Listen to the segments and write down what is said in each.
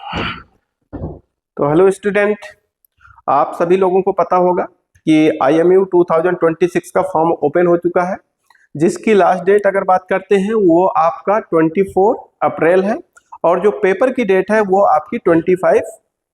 तो hello student, आप सभी लोगों को पता होगा कि IMU 2026 का फॉर्म ओपन हो चुका है, जिसकी लास्ट डेट अगर बात करते हैं वो आपका 24 अप्रैल है और जो पेपर की डेट है वो आपकी 25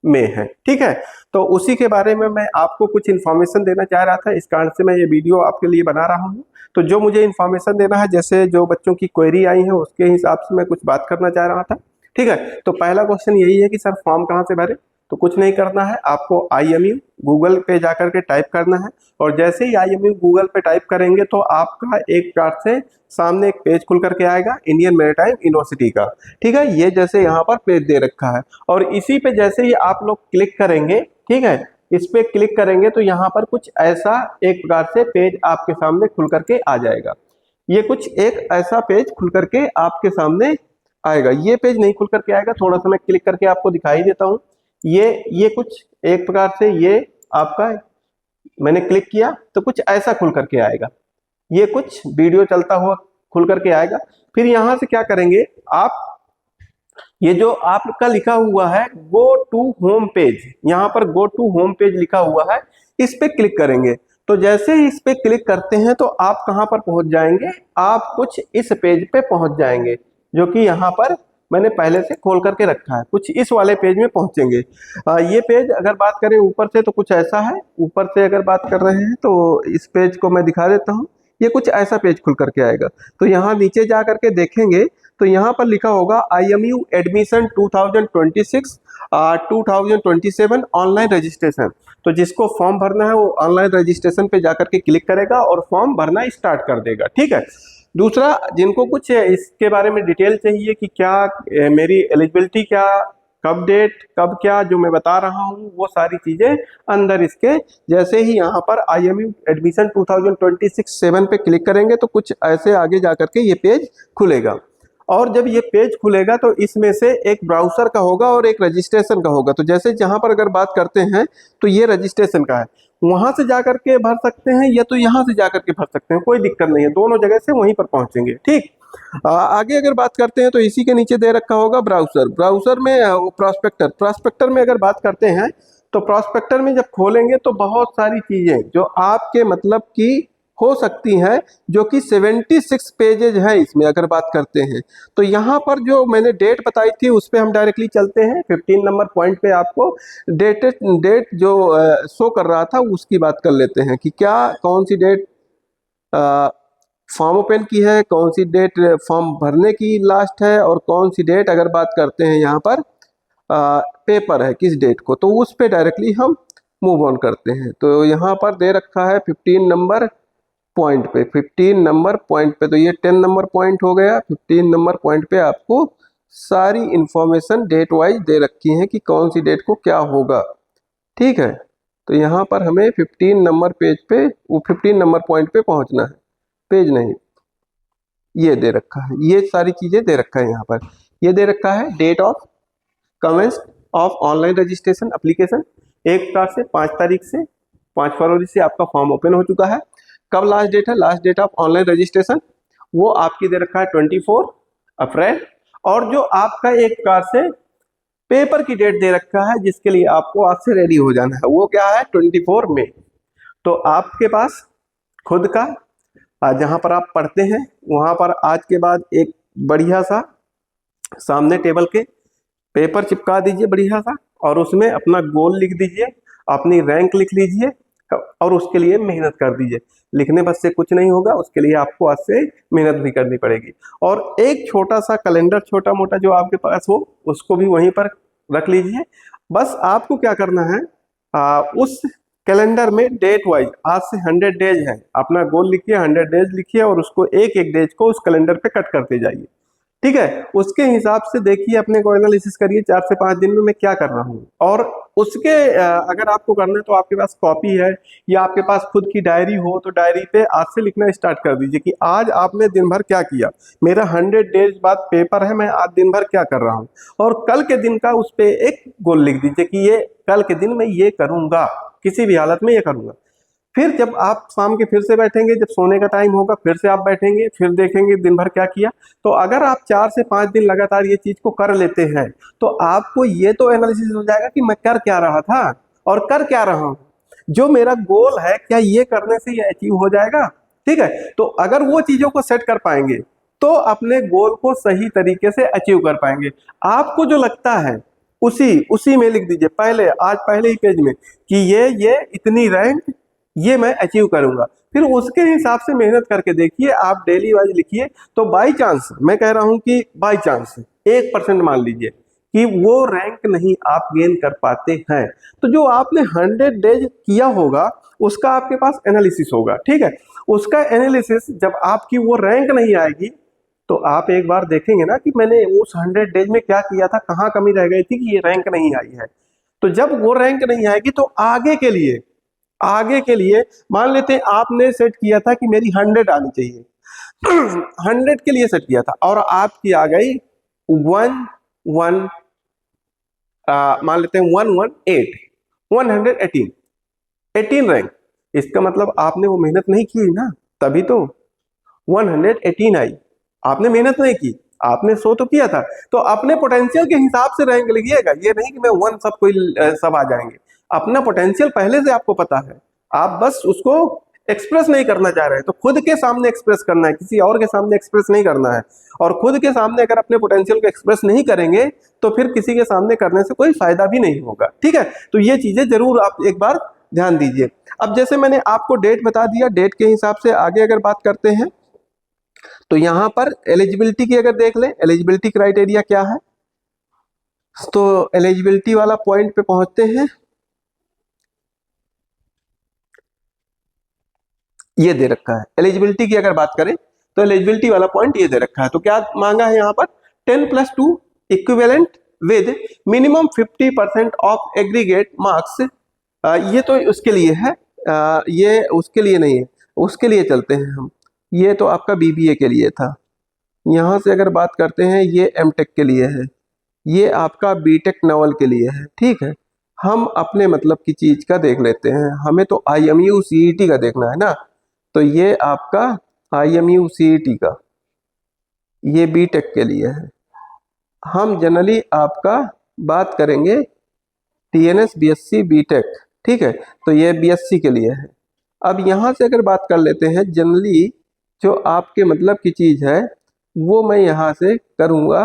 मई है। ठीक है, तो उसी के बारे में मैं आपको कुछ इन्फॉर्मेशन देना चाह रहा था, इस कारण से मैं ये वीडियो आपके लिए बना रहा हूँ। तो जो मुझे इन्फॉर्मेशन देना है, जैसे जो बच्चों की क्वेरी आई है उसके हिसाब से मैं कुछ बात करना चाह रहा था। ठीक है, तो पहला क्वेश्चन यही है कि सर फॉर्म कहाँ से भरे। तो कुछ नहीं करना है, आपको IMU गूगल पे जाकर के टाइप करना है और जैसे ही IMU गूगल पे टाइप करेंगे तो आपका एक कार्ड से सामने एक पेज खुल करके आएगा इंडियन मैरीटाइम यूनिवर्सिटी का। ठीक है, ये जैसे यहाँ पर पेज दे रखा है और इसी पे जैसे ही आप लोग क्लिक करेंगे, ठीक है, इस पे क्लिक करेंगे तो यहाँ पर कुछ ऐसा एक प्रकार से पेज आपके सामने खुल करके आ जाएगा। ये कुछ एक ऐसा पेज खुल करके आपके सामने आएगा। ये पेज नहीं खुल करके आएगा, थोड़ा सा मैं क्लिक करके आपको दिखाई देता हूँ। ये कुछ एक प्रकार से ये आपका, मैंने क्लिक किया तो कुछ ऐसा खुल करके आएगा। ये कुछ वीडियो चलता हुआ खुल करके आएगा। फिर यहाँ से क्या करेंगे आप, ये जो आपका लिखा हुआ है गो टू होम पेज, यहाँ पर गो टू होम पेज लिखा हुआ है, इस पे क्लिक करेंगे। तो जैसे ही इस पे क्लिक करते हैं तो आप कहाँ पर पहुंच जाएंगे, आप कुछ इस पेज पे पहुंच जाएंगे, जो कि यहाँ पर मैंने पहले से खोल करके रखा है। कुछ इस वाले पेज में पहुंचेंगे। ये पेज अगर बात करें ऊपर से तो कुछ ऐसा है। ऊपर से अगर बात कर रहे हैं तो इस पेज को मैं दिखा देता हूँ। ये कुछ ऐसा पेज खुल करके आएगा। तो यहाँ नीचे जा करके देखेंगे तो यहाँ पर लिखा होगा IMU एडमिशन 2026 2027 ऑनलाइन रजिस्ट्रेशन। तो जिसको फॉर्म भरना है वो ऑनलाइन रजिस्ट्रेशन पे जाकर के क्लिक करेगा और फॉर्म भरना स्टार्ट कर देगा। ठीक है, दूसरा, जिनको कुछ इसके बारे में डिटेल चाहिए कि क्या मेरी एलिजिबिलिटी, क्या कब डेट, कब क्या, जो मैं बता रहा हूँ वो सारी चीजें अंदर इसके, जैसे ही यहाँ पर IMU एडमिशन 2026-7 पे क्लिक करेंगे तो कुछ ऐसे आगे जाकर के ये पेज खुलेगा। और जब ये पेज खुलेगा तो इसमें से एक ब्राउज़र का होगा और एक रजिस्ट्रेशन का होगा। तो जैसे जहाँ पर अगर बात करते हैं तो ये रजिस्ट्रेशन का है, वहां से जाकर के भर सकते हैं या तो यहाँ से जाकर के भर सकते हैं, कोई दिक्कत नहीं है, दोनों जगह से वहीं पर पहुंचेंगे। ठीक, आगे अगर बात करते हैं तो इसी के नीचे दे रखा होगा ब्राउज़र। ब्राउज़र में प्रोस्पेक्टर में अगर बात करते हैं तो प्रोस्पेक्टर में जब खोलेंगे तो बहुत सारी चीजें जो आपके मतलब की हो सकती हैं, जो कि 76 पेजेज हैं इसमें अगर बात करते हैं। तो यहाँ पर जो मैंने डेट बताई थी उस पर हम डायरेक्टली चलते हैं। 15 नंबर पॉइंट पे आपको डेट जो शो कर रहा था उसकी बात कर लेते हैं कि क्या कौन सी डेट फॉर्म ओपन की है, कौन सी डेट फॉर्म भरने की लास्ट है और कौन सी डेट अगर बात करते हैं यहाँ पर पेपर है किस डेट को, तो उस पर डायरेक्टली हम मूव ऑन करते हैं। तो यहाँ पर दे रखा है 15 नंबर पॉइंट पे, 15 नंबर पॉइंट पे, तो ये 10 नंबर पॉइंट हो गया। 15 नंबर पॉइंट पे आपको सारी इंफॉर्मेशन डेट वाइज दे रखी है कि कौन सी डेट को क्या होगा। ठीक है, तो यहाँ पर हमें 15 नंबर पेज पे, वो 15 नंबर पॉइंट पे पहुँचना है, पेज नहीं, ये दे रखा है, ये सारी चीज़ें दे रखा है। यहाँ पर ये दे रखा है date of commence of online registration application, एक प्रकार से 5 तारीख से 5 फरवरी से आपका फॉर्म ओपन हो चुका है। कब लास्ट डेट है, last date of online registration वो आपकी दे रखा है 24 अप्रैल। और जो आपका एक प्रकार से पेपर की डेट दे रखा है जिसके लिए आपको आज से रेडी हो जाना है, वो क्या है 24 मई। तो आपके पास खुद का जहाँ पर आप पढ़ते हैं वहाँ पर आज के बाद एक बढ़िया सा सामने टेबल के पेपर चिपका दीजिए बढ़िया सा, और उसमें अपना गोल लिख दीजिए, अपनी रैंक लिख लीजिए और उसके लिए मेहनत कर दीजिए। लिखने बस से कुछ नहीं होगा, उसके लिए आपको आज से मेहनत भी करनी पड़ेगी। और एक छोटा सा कैलेंडर, छोटा मोटा जो आपके पास हो, उसको भी वहीं पर रख लीजिए। बस आपको क्या करना है, उस कैलेंडर में डेट वाइज आज से 100 डेज है, अपना गोल लिखिए, 100 डेज लिखिए और उसको एक एक डेज को उस कैलेंडर पे कट करते जाइए। ठीक है, उसके हिसाब से देखिए, अपने को एनालिसिस करिए 4 से 5 दिन में मैं क्या कर रहा हूँ। और उसके अगर आपको करना है तो आपके पास कॉपी है या आपके पास खुद की डायरी हो तो डायरी पे आज से लिखना स्टार्ट कर दीजिए कि आज आपने दिन भर क्या किया, मेरा 100 डेज बाद पेपर है, मैं आज दिन भर क्या कर रहा हूँ। और कल के दिन का उस पर एक गोल लिख दीजिए कि ये कल के दिन मैं ये करूँगा, किसी भी हालत में ये करूँगा। फिर जब आप शाम के फिर से बैठेंगे, जब सोने का टाइम होगा फिर से आप बैठेंगे, फिर देखेंगे दिन भर क्या किया। तो अगर आप 4 से 5 दिन लगातार ये चीज को कर लेते हैं तो आपको ये तो एनालिसिस हो जाएगा कि मैं कर क्या रहा था और कर क्या रहा हूं, जो मेरा गोल है क्या ये करने से ये अचीव हो जाएगा। ठीक है, तो अगर वो चीजों को सेट कर पाएंगे तो अपने गोल को सही तरीके से अचीव कर पाएंगे। आपको जो लगता है उसी उसी में लिख दीजिए पहले, आज पहले ही पेज में कि ये इतनी रैंक ये मैं अचीव करूंगा, फिर उसके हिसाब से मेहनत करके देखिए। आप डेली वाइज लिखिए, तो बाई चांस मैं कह रहा हूं कि बाई चांस 1% मान लीजिए कि वो रैंक नहीं आप गेन कर पाते हैं, तो जो आपने 100 डेज किया होगा उसका आपके पास एनालिसिस होगा। ठीक है, उसका एनालिसिस जब आपकी वो रैंक नहीं आएगी तो आप एक बार देखेंगे ना कि मैंने उस 100 डेज में क्या किया था, कहाँ कमी रह गई थी कि ये रैंक नहीं आई है। तो जब वो रैंक नहीं आएगी तो आगे के लिए मान लेते हैं आपने सेट किया था कि मेरी 100 आनी चाहिए 100 के लिए सेट किया था और आपकी आ गई 118 118 रैंक। इसका मतलब आपने वो मेहनत नहीं की ना, तभी तो 118 आई। आपने मेहनत नहीं की, आपने सो तो किया था। तो अपने पोटेंशियल के हिसाब से रैंक लिखिएगा, ये नहीं कि मैं 1 सब कोई सब आ जाएंगे। अपना पोटेंशियल पहले से आपको पता है, आप बस उसको एक्सप्रेस नहीं करना चाह रहे हैं। तो खुद के सामने एक्सप्रेस करना है, किसी और के सामने एक्सप्रेस नहीं करना है। और खुद के सामने अगर अपने पोटेंशियल को एक्सप्रेस नहीं करेंगे तो फिर किसी के सामने करने से कोई फायदा भी नहीं होगा। ठीक है, तो ये चीजें जरूर आप एक बार ध्यान दीजिए। अब जैसे मैंने आपको डेट बता दिया, डेट के हिसाब से आगे अगर बात करते हैं तो यहां पर एलिजिबिलिटी की अगर देख लें, एलिजिबिलिटी क्राइटेरिया क्या है, तो एलिजिबिलिटी वाला पॉइंट पे पहुंचते हैं। ये दे रखा है एलिजिबिलिटी की अगर बात करें तो एलिजिबिलिटी वाला पॉइंट ये दे रखा है। तो क्या मांगा है यहाँ पर 10+2 equivalent with minimum 50% of aggregate marks. ये तो उसके लिए है, ये उसके लिए नहीं है, उसके लिए चलते हैं हम। ये तो आपका बीबीए के लिए था। यहाँ से अगर बात करते हैं ये एमटेक के लिए है, ये आपका बीटेक नवल के लिए है। ठीक है, हम अपने मतलब की चीज का देख लेते हैं, हमें तो IMU CET का देखना है ना। तो ये आपका IMU CET का, ये बीटेक के लिए है। हम जनरली आपका बात करेंगे TNS BSc बीटेक। ठीक है, तो ये BSc के लिए है। अब यहाँ से अगर बात कर लेते हैं जनरली जो आपके मतलब की चीज है वो मैं यहाँ से करूँगा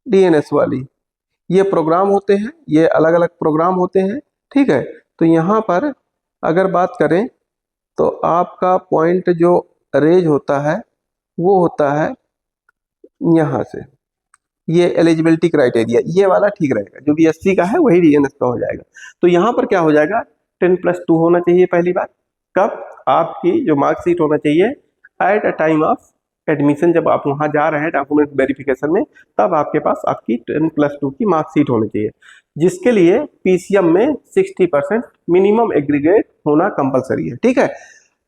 DNS वाली। ये प्रोग्राम होते हैं, ये अलग अलग प्रोग्राम होते हैं। ठीक है, तो यहाँ पर अगर बात करें तो आपका पॉइंट जो रेज होता है वो होता है यहाँ से, ये एलिजिबिलिटी क्राइटेरिया ये वाला ठीक रहेगा, जो BSc का है वही DNS का हो जाएगा। तो यहाँ पर क्या हो जाएगा 10+2 होना चाहिए पहली बात। कब आपकी जो मार्कशीट होना चाहिए at a time of admission, जब आप वहाँ जा रहे हैं डॉक्यूमेंट वेरिफिकेशन में, तब आपके पास आपकी 10+2 की मार्कशीट होनी चाहिए, जिसके लिए PCM में 60% मिनिमम एग्रीगेट होना कंपलसरी है। ठीक है,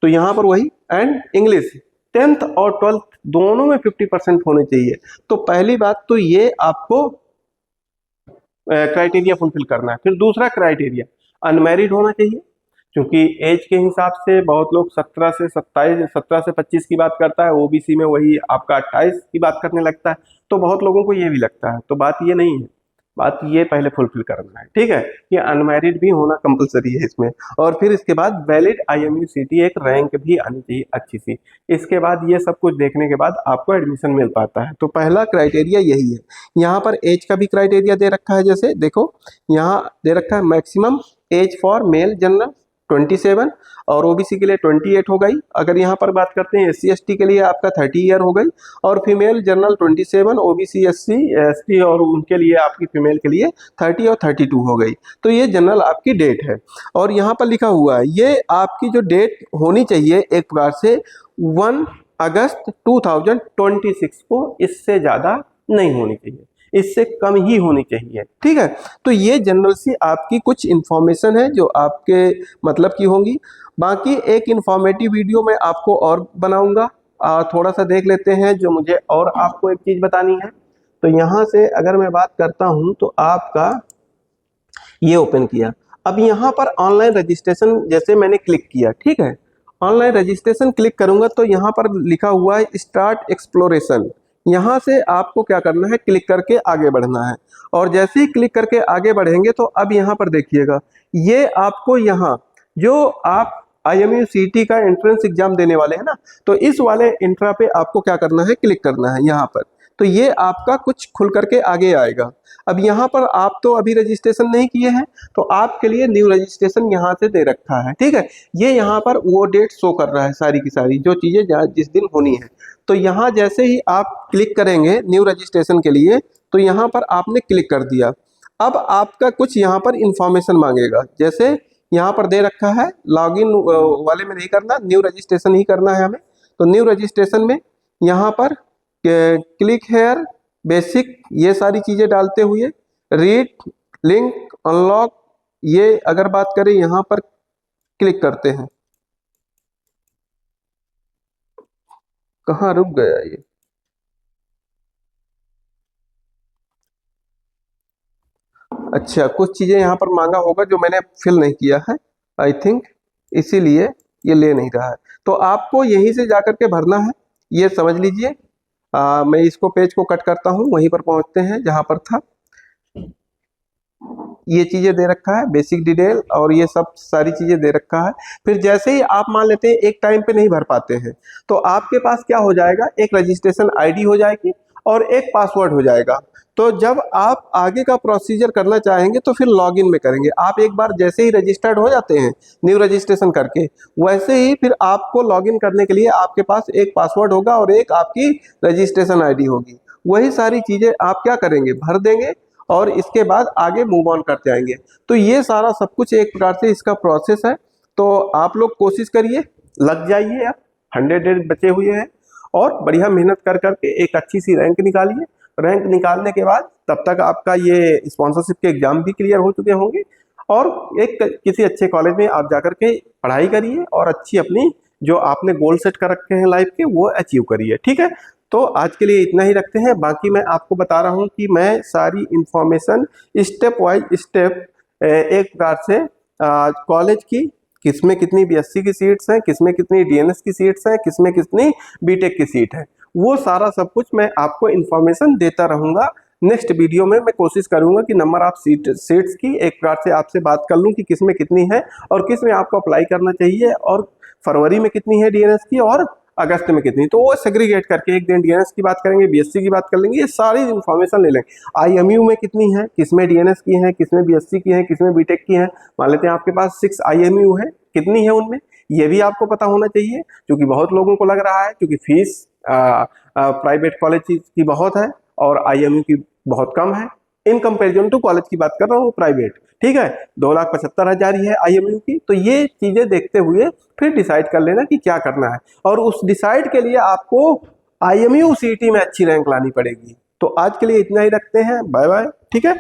तो यहाँ पर वही एंड इंग्लिश 10th और 12th दोनों में 50% होने चाहिए। तो पहली बात तो ये आपको क्राइटेरिया फुलफिल करना है। फिर दूसरा क्राइटेरिया अनमैरिड होना चाहिए, क्योंकि एज के हिसाब से बहुत लोग 17 से 27, 17 से 25 की बात करता है, OBC में वही आपका 28 की बात करने लगता है। तो बहुत लोगों को ये भी लगता है, तो बात ये नहीं है, बात ये पहले फुलफिल करना है। ठीक है, ये अनमैरिड भी होना कंपलसरी है इसमें। और फिर इसके बाद वैलिड IMU CET एक रैंक भी आनी चाहिए अच्छी सी। इसके बाद ये सब कुछ देखने के बाद आपको एडमिशन मिल पाता है। तो पहला क्राइटेरिया यही है। यहाँ पर एज का भी क्राइटेरिया दे रखा है, जैसे देखो यहाँ दे रखा है maximum age for male general 27 और OBC के लिए 28 हो गई। अगर यहाँ पर बात करते हैं SC ST के लिए आपका 30 ईयर हो गई, और female general 27, OBC SC ST और उनके लिए आपकी फीमेल के लिए 30 और 32 हो गई। तो ये जनरल आपकी डेट है। और यहाँ पर लिखा हुआ है ये आपकी जो डेट होनी चाहिए एक प्रकार से 1 अगस्त 2026 को, इससे ज़्यादा नहीं होनी चाहिए, इससे कम ही होनी चाहिए। ठीक है, तो ये जनरल सी आपकी कुछ इंफॉर्मेशन है जो आपके मतलब की होंगी। बाकी एक इंफॉर्मेटिव वीडियो मैं आपको और बनाऊंगा, थोड़ा सा देख लेते हैं जो मुझे और आपको एक चीज़ बतानी है। तो यहाँ से अगर मैं बात करता हूँ तो आपका ये ओपन किया, अब यहाँ पर ऑनलाइन रजिस्ट्रेशन जैसे मैंने क्लिक किया, ठीक है, ऑनलाइन रजिस्ट्रेशन क्लिक करूंगा तो यहाँ पर लिखा हुआ है स्टार्ट एक्सप्लोरेशन। यहाँ से आपको क्या करना है, क्लिक करके आगे बढ़ना है। और जैसे ही क्लिक करके आगे बढ़ेंगे तो अब यहाँ पर देखिएगा, ये आपको यहाँ जो आप IMU CET का एंट्रेंस एग्जाम देने वाले हैं ना, तो इस वाले इंट्रा पे आपको क्या करना है, क्लिक करना है यहाँ पर। तो ये आपका कुछ खुल करके आगे आएगा। अब यहाँ पर आप तो अभी रजिस्ट्रेशन नहीं किए हैं, तो आपके लिए न्यू रजिस्ट्रेशन यहाँ से दे रखा है, ठीक है। ये यहाँ पर वो डेट शो कर रहा है, सारी की सारी जो चीज़ें जिस दिन होनी है। तो यहाँ जैसे ही आप क्लिक करेंगे न्यू रजिस्ट्रेशन के लिए, तो यहाँ पर आपने क्लिक कर दिया। अब आपका कुछ यहाँ पर इंफॉर्मेशन मांगेगा, जैसे यहाँ पर दे रखा है लॉगिन वाले में नहीं करना, न्यू रजिस्ट्रेशन ही करना है हमें। तो न्यू रजिस्ट्रेशन में यहाँ पर क्लिक हेयर बेसिक, ये सारी चीज़ें डालते हुए रीड लिंक अनलॉक, ये अगर बात करें यहाँ पर क्लिक करते हैं। कहाँ रुक गया ये, अच्छा कुछ चीज़ें यहाँ पर मांगा होगा जो मैंने फिल नहीं किया है आई थिंक, इसीलिए ये ले नहीं रहा है। तो आपको यहीं से जाकर के भरना है, ये समझ लीजिए। मैं इसको पेज को कट करता हूँ, वहीं पर पहुँचते हैं जहाँ पर था। ये चीज़ें दे रखा है बेसिक डिटेल और ये सब सारी चीज़ें दे रखा है। फिर जैसे ही आप मान लेते हैं एक टाइम पे नहीं भर पाते हैं, तो आपके पास क्या हो जाएगा, एक रजिस्ट्रेशन ID हो जाएगी और एक पासवर्ड हो जाएगा। तो जब आप आगे का प्रोसीजर करना चाहेंगे तो फिर लॉगिन में करेंगे। आप एक बार जैसे ही रजिस्टर्ड हो जाते हैं न्यू रजिस्ट्रेशन करके, वैसे ही फिर आपको लॉगिन करने के लिए आपके पास एक पासवर्ड होगा और एक आपकी रजिस्ट्रेशन ID होगी। वही सारी चीज़ें आप क्या करेंगे, भर देंगे और इसके बाद आगे मूव ऑन करते जाएंगे। तो ये सारा सब कुछ एक प्रकार से इसका प्रोसेस है। तो आप लोग कोशिश करिए, लग जाइए, अब 100 डेज बचे हुए हैं और बढ़िया मेहनत कर करके एक अच्छी सी रैंक निकालिए। रैंक निकालने के बाद तब तक आपका ये स्पॉन्सरशिप के एग्जाम भी क्लियर हो चुके होंगे और एक किसी अच्छे कॉलेज में आप जाकर के पढ़ाई करिए और अच्छी अपनी जो आपने गोल सेट कर रखे हैं लाइफ के वो अचीव करिए, ठीक है। तो आज के लिए इतना ही रखते हैं। बाकी मैं आपको बता रहा हूँ कि मैं सारी इंफॉर्मेशन स्टेप वाइज स्टेप एक प्रकार से कॉलेज की, किसमें कितनी BSc की सीट्स हैं, किसमें कितनी DNS की सीट्स हैं, किसमें कितनी BTech की सीट है, वो सारा सब कुछ मैं आपको इंफॉर्मेशन देता रहूँगा। नेक्स्ट वीडियो में मैं कोशिश करूँगा कि नंबर ऑफ सीट्स की एक प्रकार से आपसे बात कर लूँ कि किसमें कितनी है और किस में आपको अप्लाई करना चाहिए और फरवरी में कितनी है DNS की और अगस्त में कितनी। तो वो सेग्रीगेट करके एक दिन DNS की बात करेंगे, BSc की बात कर लेंगे, ये सारी इन्फॉर्मेशन ले लेंगे। IMU में कितनी है, किसमें DNS की है, किसमें BSc की है, किसमें BTech की है। मान लेते हैं आपके पास 6 IMU है, कितनी है उनमें, ये भी आपको पता होना चाहिए, क्योंकि बहुत लोगों को लग रहा है क्योंकि फीस प्राइवेट कॉलेज की बहुत है और IMU की बहुत कम है इन कंपेरिजन टू कॉलेज की बात कर रहा हूँ प्राइवेट, ठीक है। 2,75,000 ही है IMU की। तो ये चीज़ें देखते हुए फिर डिसाइड कर लेना कि क्या करना है और उस डिसाइड के लिए आपको IMU CET में अच्छी रैंक लानी पड़ेगी। तो आज के लिए इतना ही रखते हैं, बाय बाय, ठीक है।